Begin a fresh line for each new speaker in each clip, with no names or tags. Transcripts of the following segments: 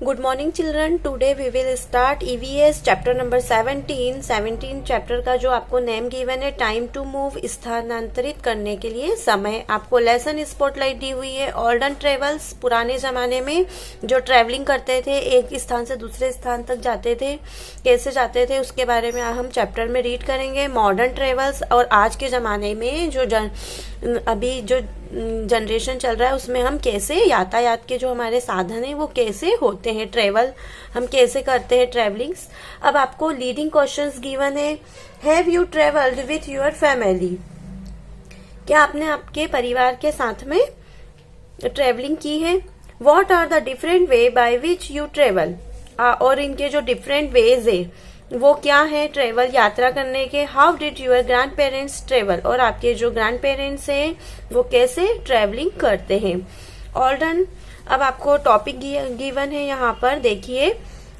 Good morning children. Today we will start EVS chapter number 17 chapter का जो आपको name given है time to move, स्थानांतरित करने के लिए समय। आपको लेसन स्पॉटलाइट दी हुई है। ऑल्डन ट्रेवल्स, पुराने जमाने में जो ट्रेवलिंग करते थे, एक स्थान से दूसरे स्थान तक जाते थे, कैसे जाते थे उसके बारे में हम चैप्टर में रीड करेंगे। मॉडर्न ट्रेवल्स, और आज के जमाने में जो अभी जो जनरेशन चल रहा है उसमें हम कैसे यातायात के जो हमारे साधन है वो कैसे होते हैं, ट्रेवल हम कैसे करते हैं, ट्रेवलिंग्स। अब आपको लीडिंग क्वेश्चंस गिवन है। Have you travelled with your family? क्या आपने आपके परिवार के साथ में ट्रेवलिंग की है? What are the different way by which you travel? और इनके जो डिफरेंट वेज है वो क्या है ट्रेवल यात्रा करने के। How did your grandparents travel? और आपके जो ग्रैंड पेरेंट्स हैं वो कैसे ट्रेवलिंग करते हैं। ऑल्डन, अब आपको टॉपिक गिवन है यहाँ पर, देखिए।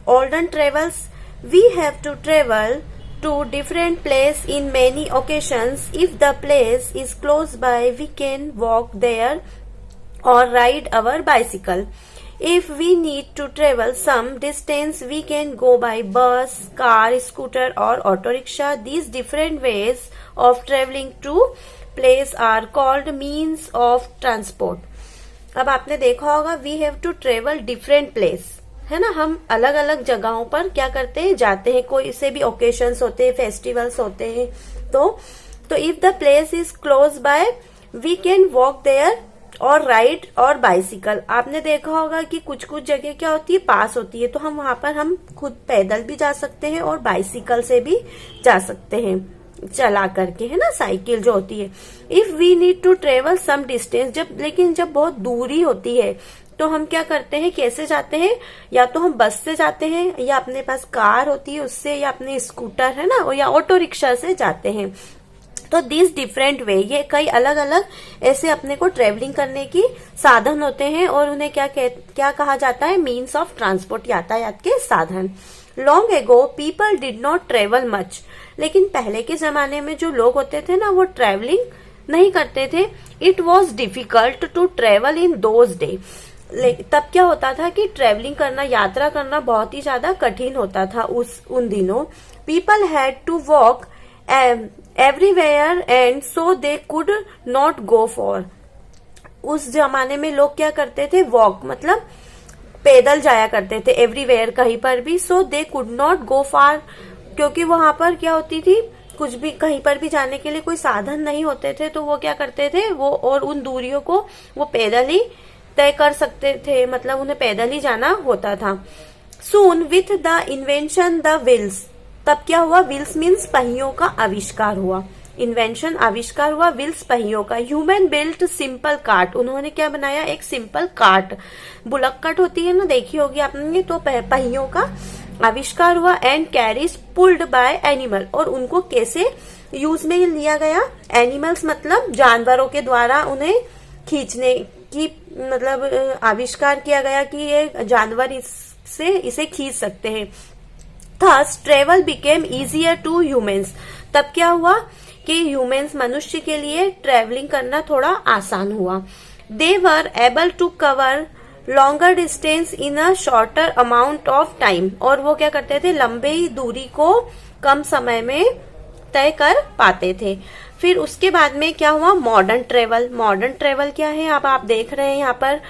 Olden travels, we have to travel to different place in many occasions. If the place is close by we can walk there और ride our bicycle. If we need to travel some distance, we can go by bus, car, scooter or auto rickshaw. These different ways of traveling to place are called means of transport. अब आपने देखा होगा we have to travel different place, है ना। हम अलग अलग जगहों पर क्या करते हैं, जाते हैं। कोई से भी ओकेशंस होते हैं, फेस्टिवल्स होते हैं। तो if the place is close by, we can walk there और राइड और बाइसिकल। आपने देखा होगा कि कुछ कुछ जगह क्या होती है, पास होती है, तो हम वहां पर हम खुद पैदल भी जा सकते हैं और बाइसिकल से भी जा सकते हैं, चला करके, है ना, साइकिल जो होती है। If we need to travel some distance, लेकिन जब बहुत दूरी होती है तो हम क्या करते हैं, कैसे जाते हैं? या तो हम बस से जाते हैं, या अपने पास कार होती है उससे, या अपने स्कूटर, है ना, या ऑटो रिक्शा से जाते हैं। तो दिस डिफरेंट वे, ये कई अलग अलग ऐसे अपने को ट्रेवलिंग करने की साधन होते हैं और उन्हें क्या कहा जाता है, मीन्स ऑफ ट्रांसपोर्ट, यातायात के साधन। Long ago people did not travel much, लेकिन पहले के जमाने में जो लोग होते थे ना वो ट्रेवलिंग नहीं करते थे। It was difficult to travel in those day, तब क्या होता था कि ट्रेवलिंग करना, यात्रा करना बहुत ही ज्यादा कठिन होता था उन दिनों। People had to walk everywhere and so they could not go far. उस जमाने में लोग क्या करते थे, वॉक मतलब पैदल जाया करते थे, एवरीवेयर कहीं पर भी। सो दे कुड नॉट गो फार, क्योंकि वहां पर क्या होती थी, कुछ भी कहीं पर भी जाने के लिए कोई साधन नहीं होते थे, तो वो क्या करते थे, वो और उन दूरियों को वो पैदल ही तय कर सकते थे, मतलब उन्हें पैदल ही जाना होता था। Soon with the invention the wheels, तब क्या हुआ, व्हील्स मीन्स पहियों का आविष्कार हुआ, इन्वेंशन आविष्कार हुआ व्हील्स पहियों का। ह्यूमन बिल्ट सिंपल कार्ट, उन्होंने क्या बनाया, एक सिंपल कार्ट, बुलक कार्ट होती है ना, देखी होगी आपने, तो पहियों का आविष्कार हुआ। And carries pulled bye animal, और उनको कैसे यूज में लिया गया, एनिमल्स मतलब जानवरों के द्वारा उन्हें खींचने की, मतलब आविष्कार किया गया कि ये जानवर इसे खींच सकते हैं। Thus, travel became easier to humans. तब क्या हुआ कि ह्यूमंस, मनुष्य के लिए ट्रेवलिंग करना थोड़ा आसान हुआ। They were able to cover longer distance in a shorter amount of time. और वो क्या करते थे, लंबे दूरी को कम समय में तय कर पाते थे। फिर उसके बाद में क्या हुआ, मॉडर्न ट्रेवल। मॉडर्न ट्रेवल क्या है, अब आप देख रहे हैं यहाँ पर,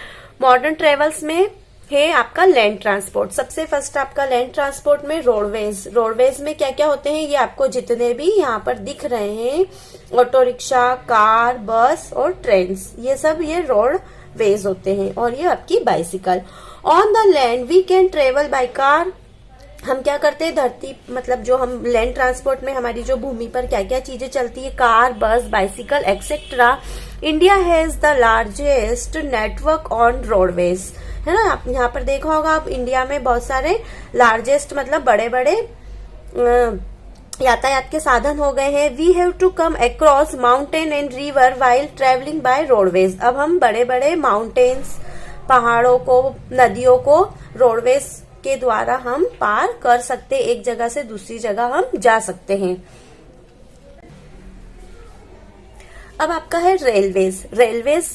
मॉडर्न ट्रेवल्स में है आपका लैंड ट्रांसपोर्ट। सबसे फर्स्ट आपका लैंड ट्रांसपोर्ट में रोडवेज। रोडवेज में क्या क्या होते हैं, ये आपको जितने भी यहाँ पर दिख रहे हैं, ऑटो रिक्शा, कार, बस और ट्रेन्स, ये सब ये रोडवेज होते हैं। और ये आपकी bicycle. On the land we can travel by car, हम क्या करते हैं, धरती मतलब जो हम लैंड ट्रांसपोर्ट में हमारी जो भूमि पर क्या क्या चीजें चलती है, कार, बस, bicycle etcetera. India has the largest network on roadways, है ना। आप यहाँ पर देखा होगा, आप इंडिया में बहुत सारे लार्जेस्ट मतलब बड़े बड़े यातायात के साधन हो गए हैं। We have to come across mountain and river while travelling by roadways. अब हम बड़े बड़े माउंटेन्स, पहाड़ों को, नदियों को रोडवेज के द्वारा हम पार कर सकते, एक जगह से दूसरी जगह हम जा सकते हैं। अब आपका है railways. Railways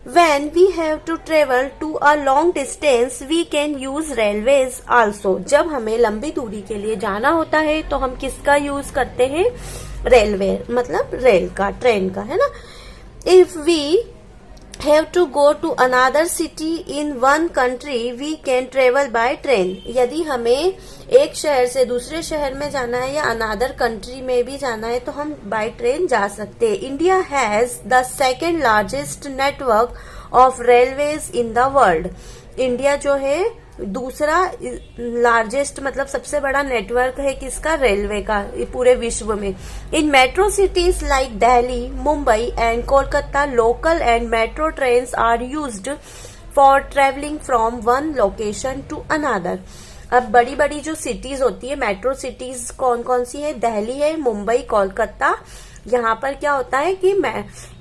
When we have to travel to a long distance, we can use railways also. जब हमें लंबी दूरी के लिए जाना होता है तो हम किसका यूज करते हैं? रेलवे, मतलब रेल का, ट्रेन का, है ना. If we have to go to another city in one country, we can travel by train. यदि हमें एक शहर से दूसरे शहर में जाना है या अनादर कंट्री में भी जाना है तो हम बाय ट्रेन जा सकते हैं. India has the second largest network of railways in the world. India जो है दूसरा लार्जेस्ट, मतलब सबसे बड़ा नेटवर्क है किसका? रेलवे का, पूरे विश्व में. In metro cities like Delhi, Mumbai and Kolkata, local and metro trains are used for travelling from one location to another. अब बड़ी बड़ी जो सिटीज होती है, मेट्रो सिटीज कौन कौन सी है? दिल्ली है, मुंबई, कोलकाता. यहाँ पर क्या होता है कि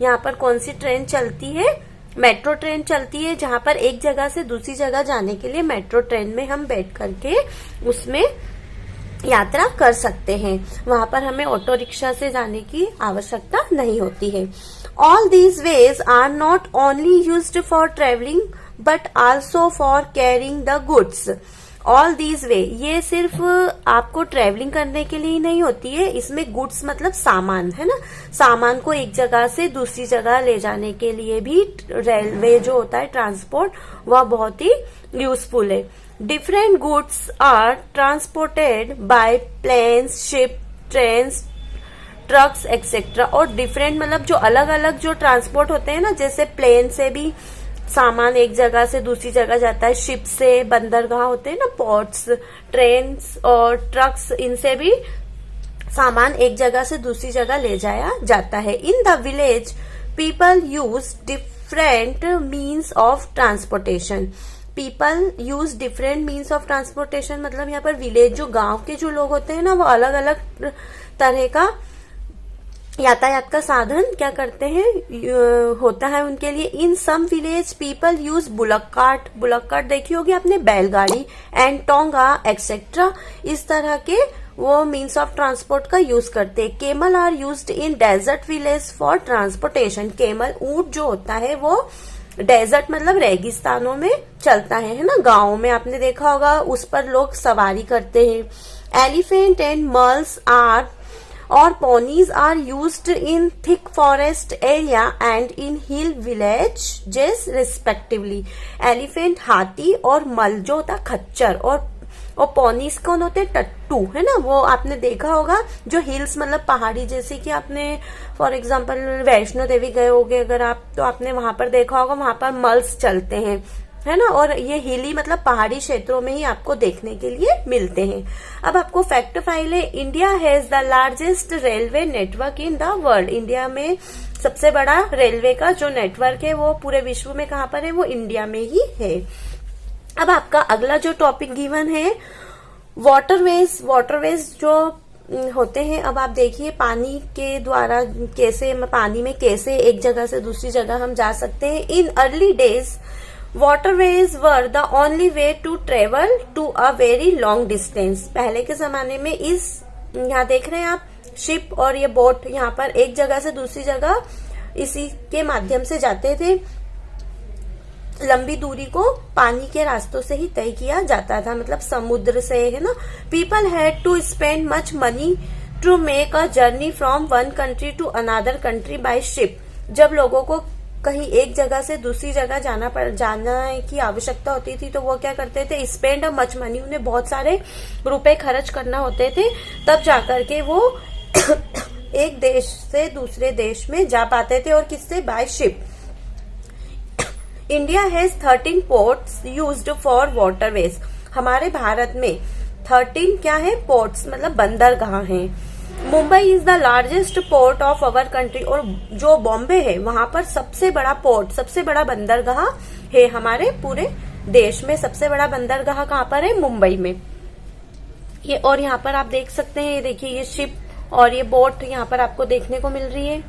यहाँ पर कौन सी ट्रेन चलती है? मेट्रो ट्रेन चलती है, जहां पर एक जगह से दूसरी जगह जाने के लिए मेट्रो ट्रेन में हम बैठ करके उसमें यात्रा कर सकते हैं. वहां पर हमें ऑटो रिक्शा से जाने की आवश्यकता नहीं होती है. All these ways are not only used for travelling but also for carrying the goods. All these way, ये सिर्फ आपको ट्रेवलिंग करने के लिए ही नहीं होती है, इसमें गुड्स मतलब सामान, है ना. सामान को एक जगह से दूसरी जगह ले जाने के लिए भी रेलवे जो होता है, ट्रांसपोर्ट, वह बहुत ही यूजफुल है. Different goods are transported by planes, ship, trains, trucks etcetera. और डिफरेंट मतलब जो अलग अलग जो ट्रांसपोर्ट होते हैं ना, जैसे प्लेन से भी सामान एक जगह से दूसरी जगह जाता है, शिप से बंदरगाह होते हैं ना, पोर्ट्स, ट्रेन्स और ट्रक्स, इनसे भी सामान एक जगह से दूसरी जगह ले जाया जाता है. In the village people use different means of transportation. People use different means of transportation मतलब यहाँ पर विलेज, जो गांव के जो लोग होते हैं ना, वो अलग अलग तरह का यातायात का साधन क्या करते हैं, होता है उनके लिए. In some village people use bullock cart. Bullock cart देखी होगी आपने, बैलगाड़ी, एंड टोंगा एक्सेट्रा. इस तरह के वो मीन्स ऑफ ट्रांसपोर्ट का यूज करते हैं. Camel are used in desert village for transportation. Camel, ऊंट जो होता है वो डेजर्ट मतलब रेगिस्तानों में चलता है ना. गाँव में आपने देखा होगा, उस पर लोग सवारी करते हैं. एलिफेंट एंड मल्स आर और ponies are used in thick forest area and in hill villages respectively. Elephant हाथी और मल जो होता खच्चर, और पोनीस कौन होते? टट्टू, है ना. वो आपने देखा होगा जो हिल्स मतलब पहाड़ी, जैसे कि आपने फॉर एग्जांपल वैष्णो देवी गए होगे अगर आप, तो आपने वहां पर देखा होगा, वहां पर मल्स चलते हैं, है ना. और ये हिली मतलब पहाड़ी क्षेत्रों में ही आपको देखने के लिए मिलते हैं. अब आपको फैक्ट फाइल है. India has the largest railway network in the world. India में सबसे बड़ा रेलवे का जो नेटवर्क है वो पूरे विश्व में कहाँ पर है? वो इंडिया में ही है. अब आपका अगला जो टॉपिक गिवन है, वाटरवेज. वाटरवेज जो होते हैं, अब आप देखिए पानी के द्वारा कैसे, पानी में कैसे एक जगह से दूसरी जगह हम जा सकते हैं. In early days waterways were the only way to travel to a very long distance. पहले के जमाने में इस, यहाँ देख रहे हैं आप, शिप और ये बोट यहाँ पर एक जगह से दूसरी जगह इसी के माध्यम से जाते थे. लंबी दूरी को पानी के रास्तों से ही तय किया जाता था, मतलब समुद्र से, है ना. People had to spend much money to make a journey from one country to another country by ship. जब लोगों को कहीं एक जगह से दूसरी जगह जाना की आवश्यकता होती थी तो वो क्या करते थे? स्पेंड अ मच मनी, उन्हें बहुत सारे रुपए खर्च करना होते थे, तब जाकर के वो एक देश से दूसरे देश में जा पाते थे. और किससे? By ship. India has 13 ports used for waterways. हमारे भारत में 13 क्या है? पोर्ट्स मतलब बंदरगाह हैं. Mumbai is the largest port of our country. और जो बॉम्बे है वहां पर सबसे बड़ा पोर्ट, सबसे बड़ा बंदरगाह है हमारे पूरे देश में. सबसे बड़ा बंदरगाह कहाँ पर है? मुंबई में. ये और यहाँ पर आप देख सकते हैं, ये देखिए ये शिप और ये बोट यहाँ पर आपको देखने को मिल रही है.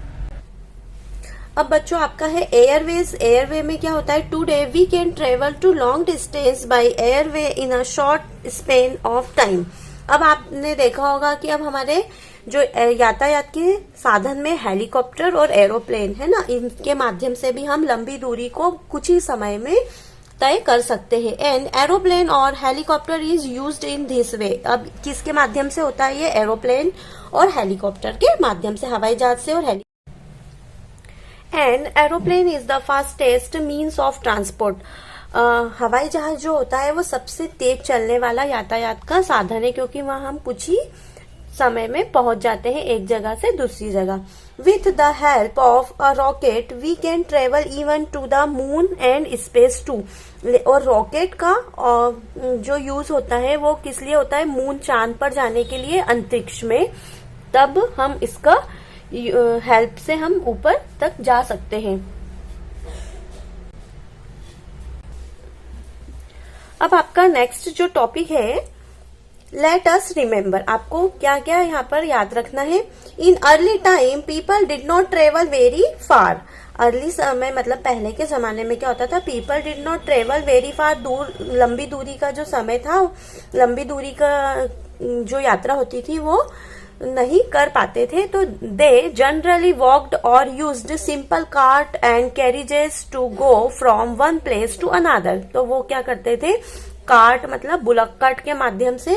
अब बच्चों आपका है एयरवेज. एयरवे में क्या होता है? Today we can travel to long distance by airway in a short span of time. अब आपने देखा होगा कि अब हमारे जो यातायात के साधन में हेलीकॉप्टर और एरोप्लेन है ना, इनके माध्यम से भी हम लंबी दूरी को कुछ ही समय में तय कर सकते हैं। एन एरोप्लेन और helicopter is used in this way. अब किसके माध्यम से होता है ये? एरोप्लेन और हेलीकॉप्टर के माध्यम से, हवाई जहाज से और an aeroplane is the fastest means of transport. हवाई जहाज जो होता है वो सबसे तेज चलने वाला यातायात का साधन है, क्योंकि वहां हम कुछ ही समय में पहुंच जाते हैं एक जगह से दूसरी जगह। With the help of a rocket we can travel even to the moon and space too. और रॉकेट का जो यूज होता है वो किस लिए होता है? मून, चांद पर जाने के लिए, अंतरिक्ष में। तब हम इसका हेल्प से हम ऊपर तक जा सकते हैं। अब आपका नेक्स्ट जो टॉपिक है, लेट अस रिमेम्बर। आपको क्या क्या यहाँ पर याद रखना है? In early time people did not travel very far. Early समय मतलब पहले के जमाने में क्या होता था? People did not travel very far. दूर, लंबी दूरी का जो समय था, लंबी दूरी का जो यात्रा होती थी वो नहीं कर पाते थे, तो दे जनरली वॉक्ड और used simple cart and carriages to go from one place to another. तो वो क्या करते थे? कार्ट मतलब बुलक कार्ट के माध्यम से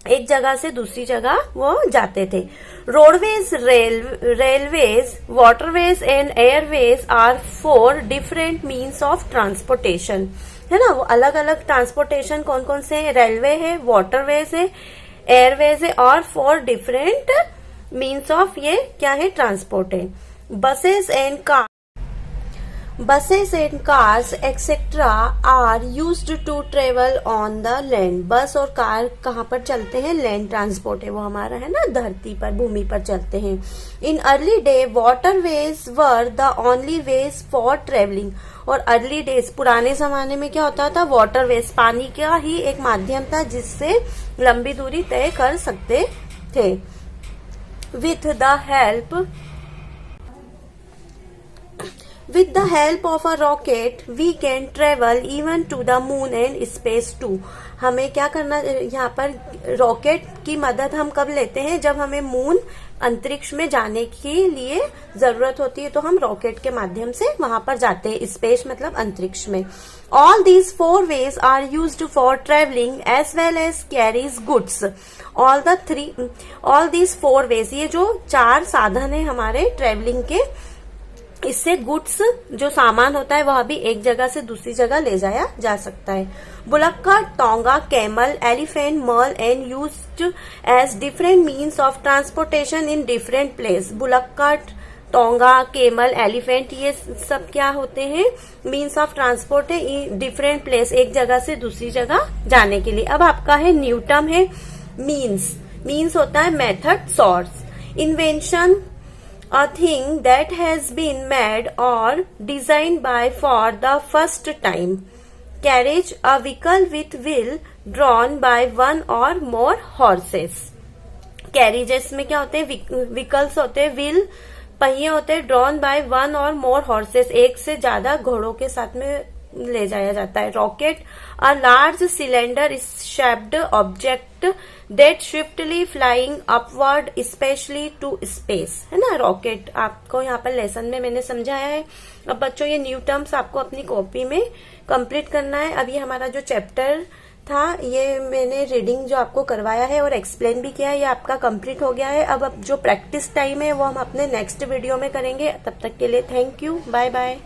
एक जगह से दूसरी जगह वो जाते थे। Roadways, railways, waterways and airways are 4 different means of transportation, है ना। वो अलग अलग ट्रांसपोर्टेशन कौन कौन से है? रेलवे है, वाटरवेज है, एयरवेज है और 4 डिफरेंट मीन्स ऑफ ये क्या है? ट्रांसपोर्ट है। Buses and cars etcetera are used to travel on the land. Bus और कार कहाँ पर चलते हैं? लैंड ट्रांसपोर्ट है वो हमारा, है ना, धरती पर, भूमि पर चलते हैं। In early day waterways were the only ways for travelling. और अर्ली डेज, पुराने जमाने में क्या होता था? वाटरवेज, पानी का ही एक माध्यम था जिससे लंबी दूरी तय कर सकते थे। With the help of a rocket, we can travel even to the moon and space too. हमें क्या करना यहाँ पर? रॉकेट की मदद हम कब लेते हैं? जब हमें मून, अंतरिक्ष में जाने के लिए जरूरत होती है, तो हम रॉकेट के माध्यम से वहां पर जाते हैं। स्पेस मतलब अंतरिक्ष में। All these 4 ways are used for traveling as well as carries goods. All these 4 ways, ये जो 4 साधन है हमारे ट्रेवलिंग के, इससे गुड्स जो सामान होता है वह भी एक जगह से दूसरी जगह ले जाया जा सकता है। Bullock cart, tonga, camel, elephant, mule and used as different means of transportation in different place. Bullock cart, tonga, camel, elephant, ये सब क्या होते हैं? मीन्स ऑफ ट्रांसपोर्ट है डिफरेंट प्लेस, एक जगह से दूसरी जगह जाने के लिए। अब आपका है न्यू टर्म है मीन्स होता है method, source, invention, a thing that has been made or designed by for the first time. Carriage, a vehicle with wheel drawn by one or more horses. Carriages में क्या होते हैं? Vehicles होते हैं, wheel पहिए होते हैं, ड्रॉन बाय वन और मोर हॉर्सेस, एक से ज्यादा घोड़ों के साथ में ले जाया जाता है। Rocket, a large cylinder shaped object that swiftly flying upward specially to space, है ना। रॉकेट आपको यहाँ पर लेसन में मैंने समझाया है। अब बच्चों ये न्यू टर्म्स आपको अपनी कॉपी में कंप्लीट करना है। अब ये हमारा जो चैप्टर था, ये मैंने रीडिंग जो आपको करवाया है और एक्सप्लेन भी किया है, ये आपका कंप्लीट हो गया है। अब जो प्रैक्टिस टाइम है वो हम अपने नेक्स्ट वीडियो में करेंगे। तब तक के लिए थैंक यू, बाय बाय।